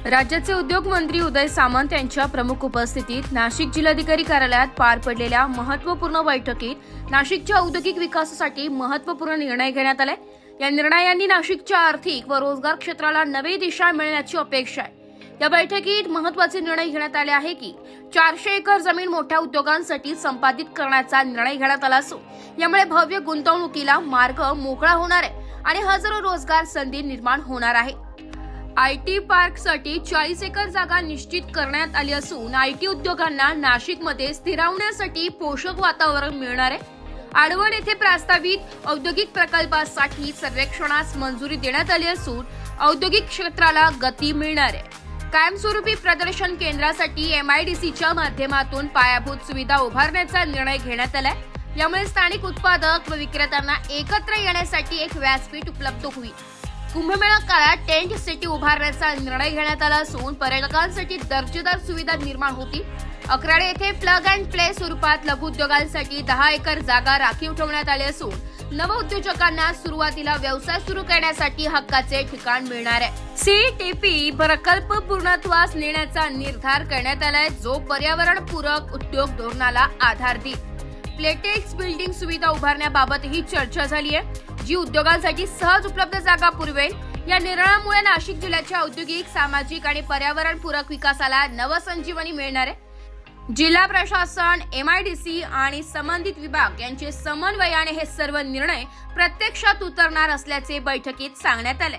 राज्याचे उद्योग मंत्री उदय सामंत यांच्या प्रमुख उपस्थितीत नाशिक जिल्हाधिकारी कार्यालयात पार पडलेल्या महत्त्वपूर्ण बैठकीत नाशिकच्या औद्योगिक विकासासाठी महत्त्वपूर्ण निर्णय घेण्यात आले। या निर्णयांनी नाशिकच्या आर्थिक व रोजगार क्षेत्राला नवी दिशा मिळण्याची अपेक्षा आहे। या बैठकीत महत्त्वाचे निर्णय घेण्यात आले आहे की 400 एकर जमीन मोठ्या उद्योगांसाठी संपादित करण्याचा निर्णय घेण्यात आला असून यामुळे भव्य गुंतवणुकीला मार्ग मोकळा होणार आहे आणि हजारो रोजगार संधी निर्माण होणार आहे। आयटी पार्कसाठी 40 एकर जागा निश्चित करण्यात आली असून आयटी उद्योगांना नाशिकमध्ये स्थिरावण्यासाठी पोषक वातावरण मिळणार आहे। आडवण येथे प्रस्तावित औद्योगिक प्रकल्पासाठी सर्वेक्षणास मंजुरी देण्यात आली असून औद्योगिक क्षेत्राला गती मिळणार आहे। कायमस्वरूपी प्रदर्शन केंद्रासाठी MIDCच्या माध्यमातून पायाभूत सुविधा उभारण्याचा निर्णय घेण्यात आलाय। यामुळे स्थानिक उत्पादक व विक्रेत्यांना एकत्र येण्यासाठी एक व्यासपीठ उपलब्ध होईल। कुंभमेळा काळात टेंट सिटी उभारण्याचा निर्णय घेण्यात आला असून पर्यटकांसाठी दर्जेदार सुविधा निर्माण होतील। अकराडे येथे प्लग अँड प्ले स्वरूपात लघु उद्योगांसाठी 10 एकर जागा राखीव ठेवण्यात आली असून नवउद्योजकांना सुरुवातीला व्यवसाय सुरू करण्यासाठी हक्काचे ठिकाण मिळणार आहे। CTP प्रकल्प पूर्णत्वास नेण्याचा निर्धार करण्यात आलाय, जो पर्यावरणपूरक उद्योग धोरणाला आधार देईल। प्लेटेक्स बिल्डिंग सुविधा उभारण्याबाबतही चर्चा झाली आहे, जी उद्योगांसाठी सहज उपलब्ध जागा पुरवेल। या निर्णयामुळे नाशिक जिल्ह्याच्या औद्योगिक, सामाजिक आणि पर्यावरणपूरक विकासाला नवसंजीवनी मिळणार आहे। जिल्हा प्रशासन, MIDC आणि संबंधित विभाग यांचे समन्वयाने हे सर्व निर्णय प्रत्यक्षात उतरणार असल्याचे बैठकीत सांगण्यात आले।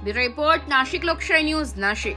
ब्युरो रिपोर्ट, नाशिक लोकशाही न्यूज, नाशिक।